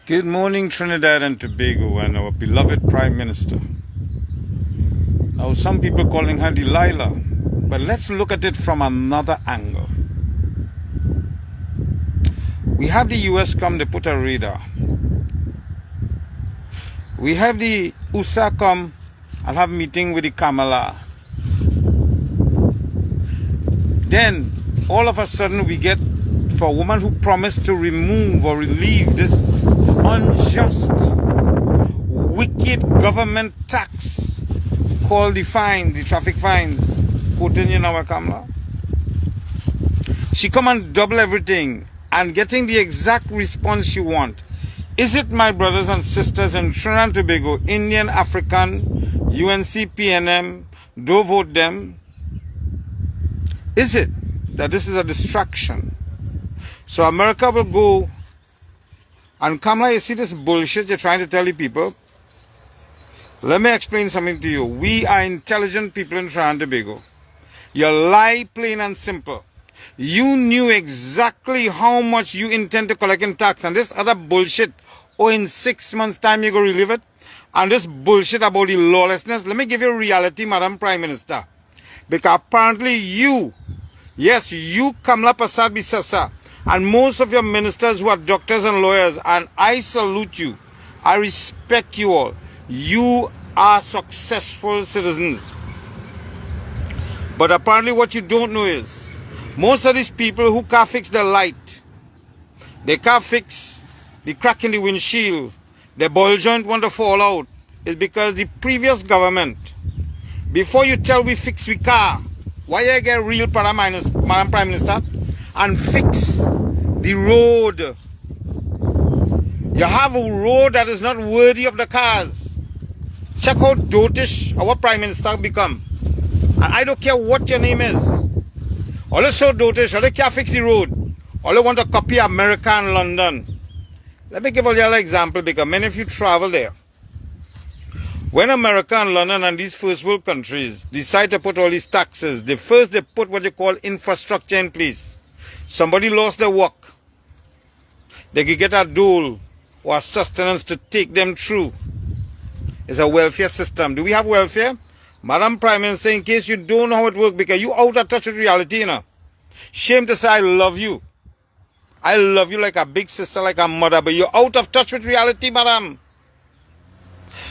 Good morning, Trinidad and Tobago, and our beloved Prime Minister. Now, some people calling her Delilah, but let's look at it from another angle. We have the US come, they put a radar. We have the USA come and have meeting with the Kamla. Then, all of a sudden, we get for a woman who promised to remove or relieve this unjust, wicked government tax called the fine, the traffic fines, quoting you now, Kamla. She come and double everything and getting the exact response you want. Is it, my brothers and sisters in Trinidad and Tobago, Indian, African, UNC, PNM, don't vote them? Is it that this is a distraction? So America will go, and Kamla, you see this bullshit you're trying to tell the people? Let me explain something to you. We are intelligent people in Trinidad and Tobago. You lie plain and simple. You knew exactly how much you intend to collect in tax, and this other bullshit, oh, in 6 months' time you go relive it, and this bullshit about the lawlessness. Let me give you reality, Madam Prime Minister. Because apparently you, yes, you, Kamla Perssad Bissesar, and most of your ministers who are doctors and lawyers, and I salute you, I respect you all. You are successful citizens. But apparently what you don't know is, most of these people who can't fix the light, they can't fix the crack in the windshield, the ball joint want to fall out, is because the previous government, before you tell we fix we car, why you get real Madam Prime Minister, and fix the road. You have a road that is not worthy of the cars. Check how dotish our Prime Minister become. And I don't care what your name is. All is so dotish, all they can't fix the road. All they want to copy America and London. Let me give you an example because many of you travel there. When America and London and these first world countries decide to put all these taxes, they put what they call infrastructure in place. Somebody lost their work. They could get a dole or a sustenance to take them through. It's a welfare system. Do we have welfare? Madam Prime Minister, in case you don't know how it works, because you out of touch with reality, you know. Shame to say I love you. I love you like a big sister, like a mother, but you're out of touch with reality, madam.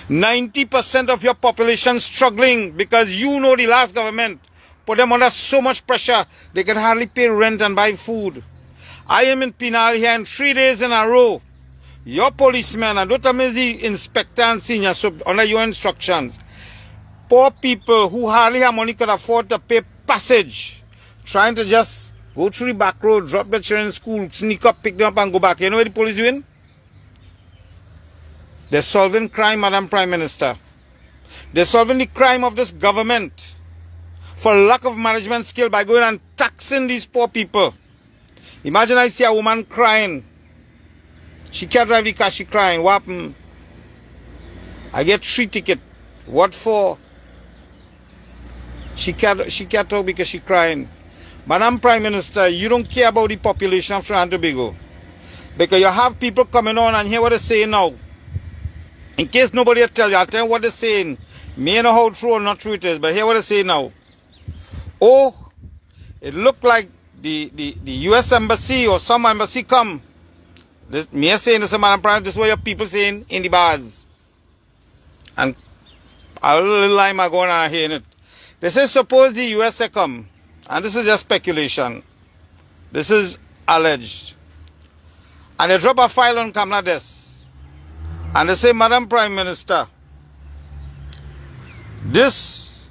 90% of your population struggling because you know the last government put them under so much pressure they can hardly pay rent and buy food. I am in Penal here in 3 days in a row. Your policemen, and don't tell me the inspector and senior sub under your instructions. Poor people who hardly have money could afford to pay passage, trying to just go through the back road, drop their children in school, sneak up, pick them up and go back. You know what the police doing? They're solving crime, Madam Prime Minister. They're solving the crime of this government for lack of management skill by going and taxing these poor people. Imagine I see a woman crying. She can't drive the car, she crying. What happened? I get 3 tickets. What for? She can't talk because she crying. Madam Prime Minister, you don't care about the population of Trinidad and Tobago. Because you have people coming on and hear what they're saying now. In case nobody will tell you, I'll tell you what they're saying. May know how true or not true it is, but hear what they say now. Oh, it looked like the US embassy or some embassy come. This, me saying this, Madam Prime, this is what your people saying in the bars. And a little line I going on hearing it. They say suppose the US come, and this is just speculation. This is alleged. And they drop a file on Kamla desk. And they say, Madam Prime Minister, this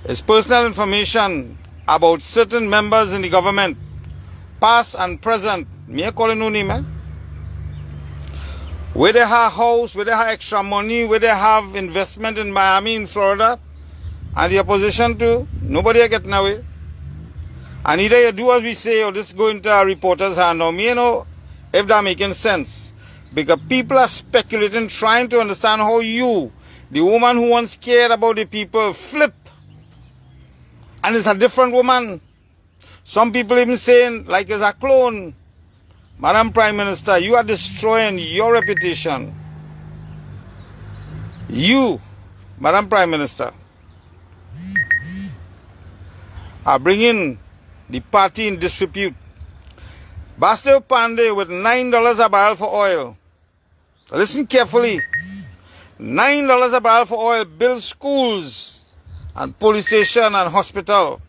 is personal information about certain members in the government, past and present. Me call it no name, eh? Where they have house, where they have extra money, where they have investment in Miami, in Florida, and the opposition too, nobody getting away. And either you do as we say or this go into a reporter's hand. Now, me know if that making sense. Because people are speculating, trying to understand how you, the woman who once cared about the people, flip. And it's a different woman. Some people even saying like it's a clone. Madam Prime Minister, you are destroying your reputation. You, Madam Prime Minister, are bringing the party in disrepute. Bastille Pandey with $9 a barrel for oil. Listen carefully. $9 a barrel for oil builds schools and police station and hospital.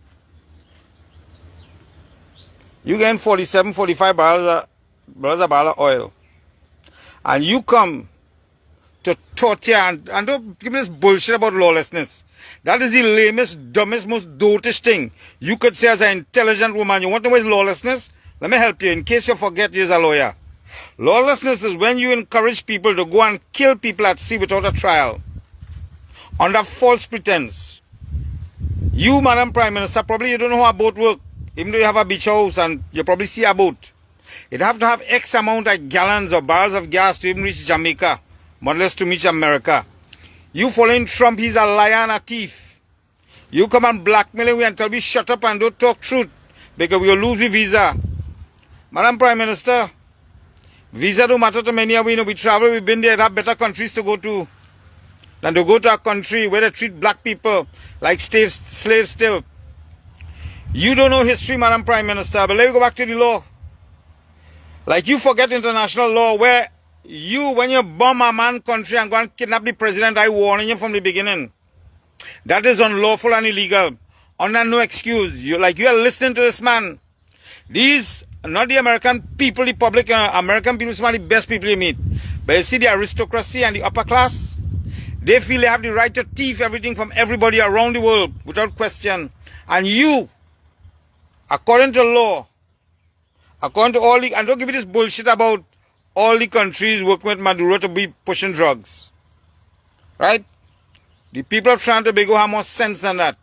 You getting 47, 45 barrels a barrel of oil. And you come to torture and don't give me this bullshit about lawlessness. That is the lamest, dumbest, most dotish thing you could say as an intelligent woman. You want to know what is lawlessness? Let me help you in case you forget you're a lawyer. Lawlessness is when you encourage people to go and kill people at sea without a trial, under false pretense. You, Madam Prime Minister, probably you don't know how a boat works, even though you have a beach house and you probably see a boat. You'd have to have X amount of gallons or barrels of gas to even reach Jamaica, much less to reach America. You following Trump, he's a liar and a thief. You come and blackmail me and tell me shut up and don't talk truth because we'll lose the visa. Madam Prime Minister, visa don't matter to many of we. We travel, we've been there, have better countries to go to than to go to a country where they treat black people like slaves still. You don't know history, Madam Prime Minister, but let me go back to the law. Like you forget international law where you, when you bomb a man's country and go and kidnap the president, I warning you from the beginning. That is unlawful and illegal. Under no excuse. You are listening to this man. These, not the American people, the public, American people, some of the best people you meet. But you see the aristocracy and the upper class, they feel they have the right to thief everything from everybody around the world without question. And you, according to law, according to all the, and don't give me this bullshit about all the countries working with Maduro to be pushing drugs. Right? The people of Trinidad and Tobago have more sense than that.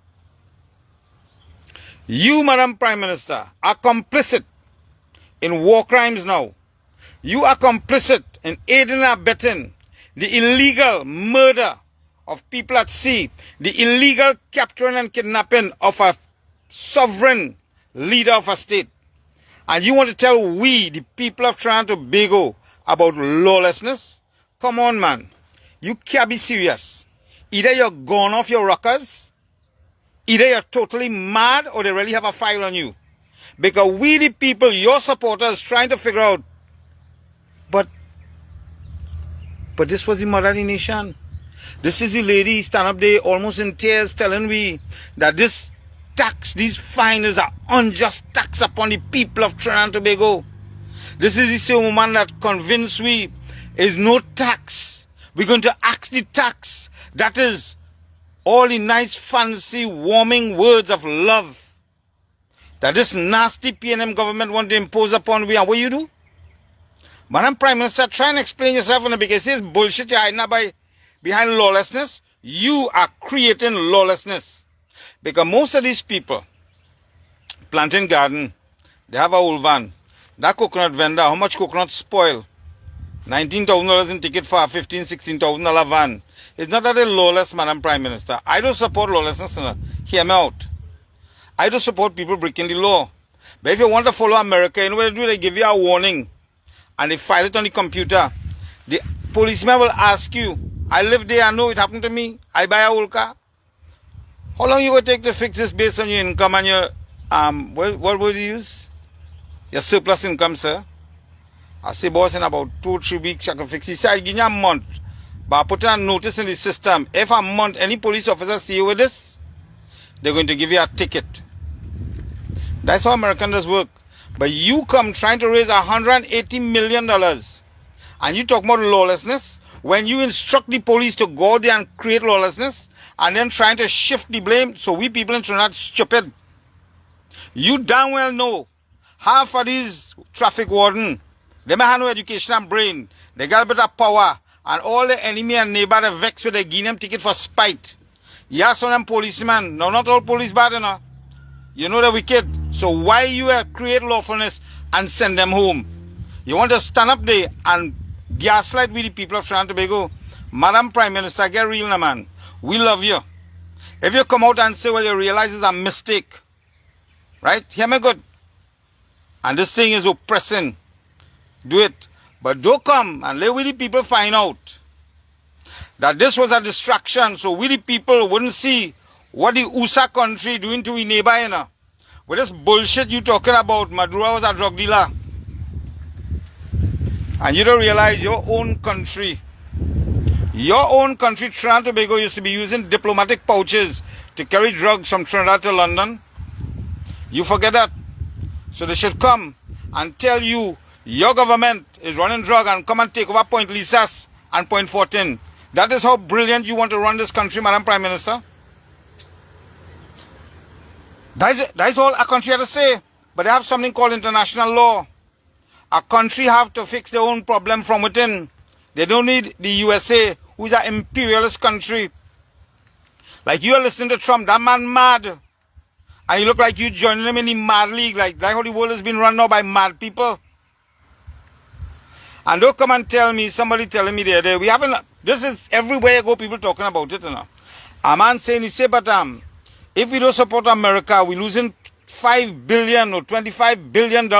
You, Madam Prime Minister, are complicit in war crimes now. You are complicit in aiding and abetting the illegal murder of people at sea, the illegal capturing and kidnapping of a sovereign leader of a state. And you want to tell we, the people of Trinidad and Tobago, about lawlessness? Come on, man. You can't be serious. Either you're gone off your rockers, either you're totally mad, or they really have a file on you. Because we, the people, your supporters, trying to figure out, but this was the mother of the nation. This is the lady stand up there almost in tears telling we that this tax, these fines are unjust tax upon the people of Trinidad and Tobago. This is the same woman that convinced we is no tax. We're going to axe the tax. That is all the nice, fancy, warming words of love that this nasty PNM government want to impose upon we. And what you do? Madam Prime Minister, try and explain yourself in the because this bullshit you're hiding behind lawlessness. You are creating lawlessness. Because most of these people planting garden, they have a old van. That coconut vendor, how much coconut spoil? $19,000 in ticket for a $15,000, $16,000 van. It's not that they're lawless, Madam Prime Minister. I don't support lawlessness. Hear me out. I don't support people breaking the law. But if you want to follow America, you know what they do? They give you a warning. And they file it on the computer. The policeman will ask you, I live there, I know it happened to me. I buy a old car. How long you going to take to fix this based on your income and your, what would you use? Your surplus income, sir. I say, boss, in about 2 or 3 weeks, I can fix it. He said, I give you a month. But I put a notice in the system. If a month, any police officer see you with this, they're going to give you a ticket. That's how Americans work. But you come trying to raise $180 million. And you talk about lawlessness. When you instruct the police to go there and create lawlessness, and then trying to shift the blame, so we people in Trinidad stupid. You damn well know half of these traffic warden, they may have no education and brain. They got a bit of power. And all the enemy and neighbor they vex with they give them ticket for spite. Yeah, some of them policemen. No, not all police bad enough. You know they're wicked. So why you create lawfulness and send them home? You want to stand up there and gaslight with the people of Trinidad and Tobago? Madam Prime Minister, get real now, man. We love you. If you come out and say, well, you realize it's a mistake. Right? Hear me good. And this thing is oppressing Do it. But don't come and let we the people find out that this was a distraction so we the people wouldn't see what the USA country doing to we neighbor, you know. With this bullshit you talking about, Maduro was a drug dealer. And you don't realize your own country, Trinidad and Tobago, used to be using diplomatic pouches to carry drugs from Trinidad to London. You forget that. So they should come and tell you your government is running drug and come and take over Point Lisas and Point 14. That is how brilliant you want to run this country, Madam Prime Minister. That is all a country has to say. But they have something called international law. A country have to fix their own problem from within. They don't need the USA, who is an imperialist country. Like you are listening to Trump, that man mad. And you look like you joining him in the mad league, like how the world has been run now by mad people. And don't come and tell me, somebody telling me the other day, we haven't, this is everywhere you go, people talking about it, you know. A man saying, he say, but if we don't support America, we're losing $5 billion or $25 billion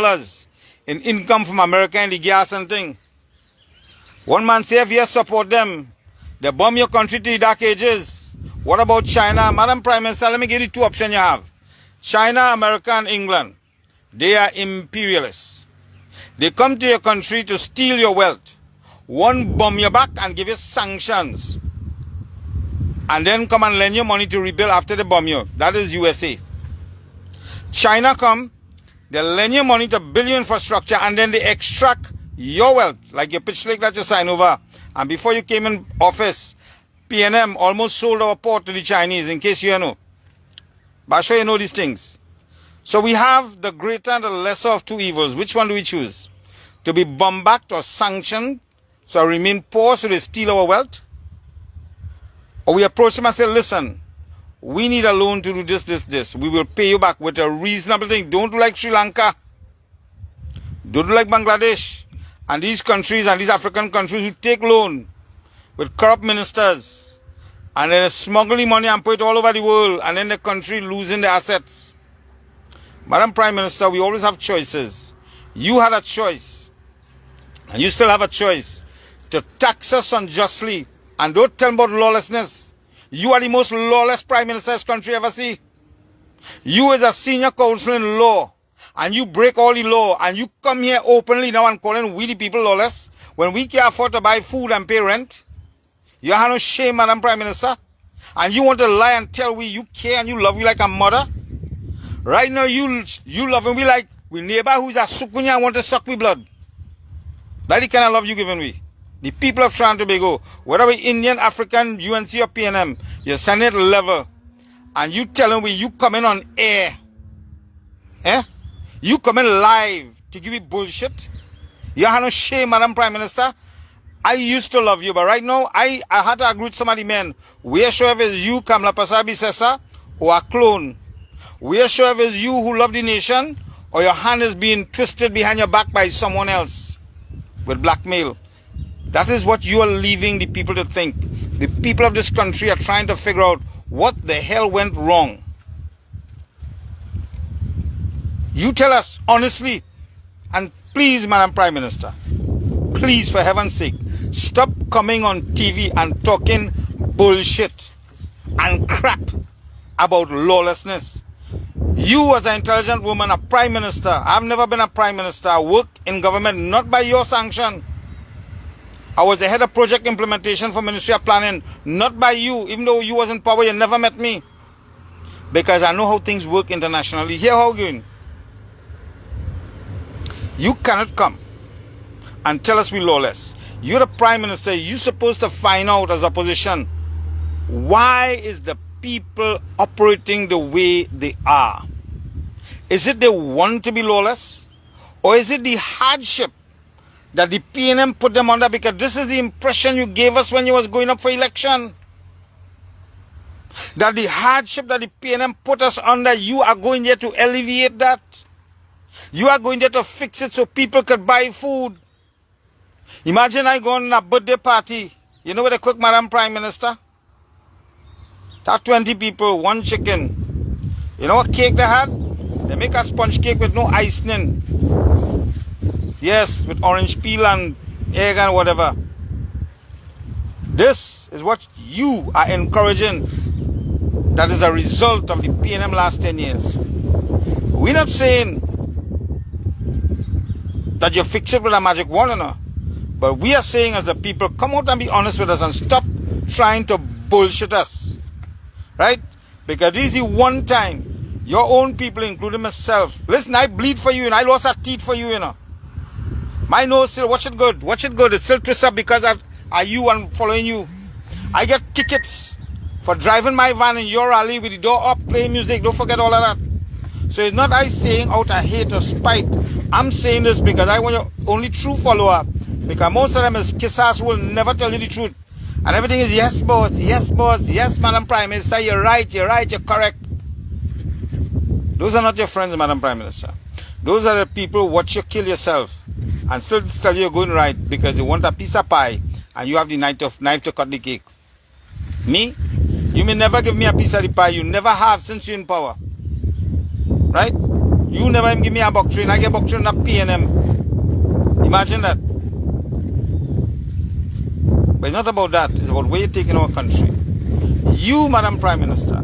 in income from America and the gas and thing. One man say, if you support them, they bomb your country to the dark ages. What about China? Madam Prime Minister, let me give you two options you have. China, America, and England. They are imperialists. They come to your country to steal your wealth. One, bomb your back and give you sanctions. And then come and lend you money to rebuild after they bomb you. That is USA. China come, they lend you money to build your infrastructure and then they extract your wealth, like your pitch lake that you sign over. And before you came in office, PNM almost sold our port to the Chinese, in case you know. But I'm sure you know these things. So we have the greater and the lesser of two evils. Which one do we choose? To be bombarded or sanctioned, so I remain poor so they steal our wealth? Or we approach them and say, listen, we need a loan to do this. We will pay you back with a reasonable thing. Don't do like Sri Lanka. Don't do like Bangladesh. And these countries and these African countries who take loan with corrupt ministers and then smuggling money and put it all over the world and then the country losing their assets. Madam Prime Minister, we always have choices. You had a choice and you still have a choice to tax us unjustly. And don't tell me about lawlessness. You are the most lawless Prime Minister this country ever see. You as a senior counsel in law, and you break all the law, and you come here openly now and calling we the people lawless, when we can't afford to buy food and pay rent. You have no shame, Madam Prime Minister. And you want to lie and tell we you care and you love me like a mother. Right now you loving me like we neighbor who's a sukunya and want to suck me blood. That the kind of love you giving me. The people of Trinidad and Tobago, whether we Indian, African, UNC or PNM, you send it level. And you telling me you coming on air. Eh? You coming live to give me bullshit. You have no shame, Madam Prime Minister. I used to love you, but right now, I had to agree with some of the men. We are sure if it's you, Kamla bissesar, or a clone. We are sure if it's you who love the nation, or your hand is being twisted behind your back by someone else with blackmail. That is what you are leaving the people to think. The people of this country are trying to figure out what the hell went wrong. You tell us honestly, and please, Madam Prime Minister, please, for heaven's sake, stop coming on TV and talking bullshit and crap about lawlessness. You as an intelligent woman, a Prime Minister, I've never been a Prime Minister. I worked in government not by your sanction. I was the head of project implementation for Ministry of Planning, not by you. Even though you was in power, you never met me. Because I know how things work internationally. Here how going. You cannot come and tell us we're lawless. You're the Prime Minister. You're supposed to find out as opposition, why is the people operating the way they are? Is it they want to be lawless? Or is it the hardship that the PNM put them under? Because this is the impression you gave us when you was going up for election. That the hardship that the PNM put us under, you are going there to alleviate that. You are going there to fix it so people could buy food. Imagine I go on a birthday party. You know what they cook, Madam Prime Minister? That 20 people, one chicken. You know what cake they had? They make a sponge cake with no icing in. Yes, with orange peel and egg and whatever. This is what you are encouraging. That is a result of the PNM last 10 years. We're not saying that you fix it with a magic wand, no. But we are saying as a people, come out and be honest with us and stop trying to bullshit us. Right? Because this is the one time your own people, including myself, listen, I bleed for you and I lost a teeth for you, you know. My nose still, watch it good. Watch it good. It still twists up because of you and following you. I get tickets for driving my van in your alley with the door up, playing music. Don't forget all of that. So it's not I saying out of hate or spite. I'm saying this because I want your only true follower. Because most of them is kissers who will never tell you the truth. And everything is yes boss, yes Madam Prime Minister, you're right, you're correct. Those are not your friends, Madam Prime Minister. Those are the people who watch you kill yourself and still tell you you're going right because they want a piece of pie and you have the knife to cut the cake. Me? You may never give me a piece of the pie. You never have since you're in power. Right? You never even give me a buck train. I get buck train at PNM. Imagine that. But it's not about that. It's about where you're taking our country. You, Madam Prime Minister,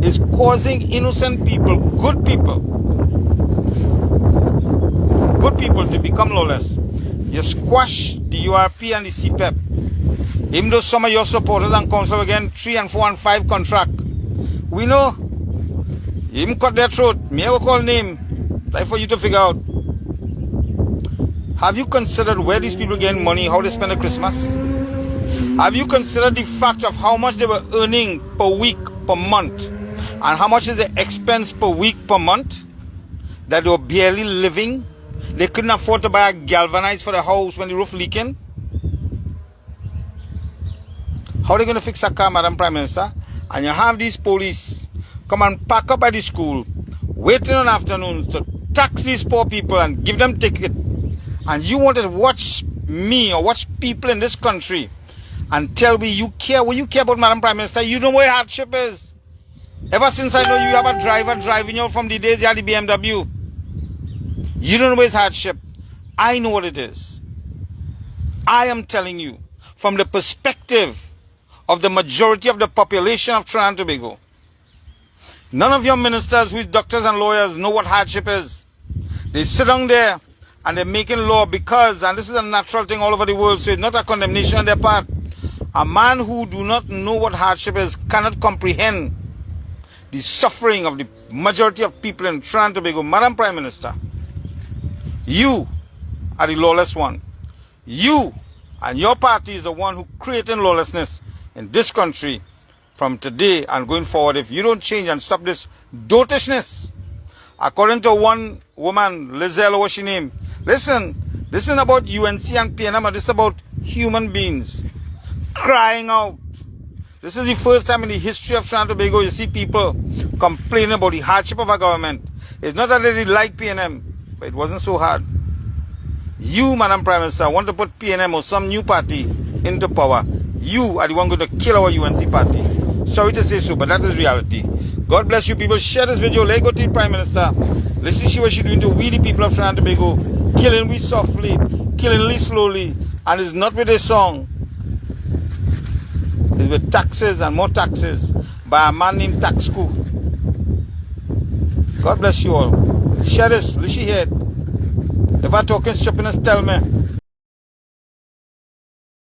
is causing innocent people, good people to become lawless. You squash the URP and the CPEP. Even though some of your supporters and council again 3 and 4 and 5 contract. We know. You even cut their throat. Me I will call name. Time for you to figure out. Have you considered where these people get money, how they spend the Christmas? Have you considered the fact of how much they were earning per week, per month? And how much is the expense per week, per month? That they were barely living? They couldn't afford to buy a galvanized for the house when the roof leaking? How are they going to fix a car, Madam Prime Minister? And you have these police come and pack up at the school, waiting on afternoons to tax these poor people and give them ticket. And you want to watch me or watch people in this country and tell me you care. What you care about, Madam Prime Minister? You know where hardship is. Ever since I know you have a driver driving you from the days you had the BMW. You don't know where it's hardship. I know what it is. I am telling you from the perspective of the majority of the population of Trinidad and Tobago. None of your ministers who is doctors and lawyers know what hardship is. They sit down there and they're making law because, and this is a natural thing all over the world, so it's not a condemnation on their part. A man who do not know what hardship is cannot comprehend the suffering of the majority of people in Trinidad and Tobago. Madam Prime Minister, you are the lawless one. You and your party is the one who created lawlessness in this country from today and going forward. If you don't change and stop this dotishness, according to one woman, Lizelle, what's she name? Listen, this isn't about UNC and PNM, this is about human beings crying out. This is the first time in the history of Trinidad and Tobago you see people complaining about the hardship of our government. It's not that they didn't like PNM, but it wasn't so hard. You, Madam Prime Minister, want to put PNM or some new party into power. You are the one going to kill our UNC party. Sorry to say so, but that is reality. God bless you people. Share this video. Let go to the Prime Minister. Let's see what she's doing to we the people of Trinidad and Tobago. Killing we softly, killing we slowly. And it's not with a song. It's with taxes and more taxes by a man named Taxco. God bless you all. Share this. Let she hear it. If I'm talking stupidness, tell me.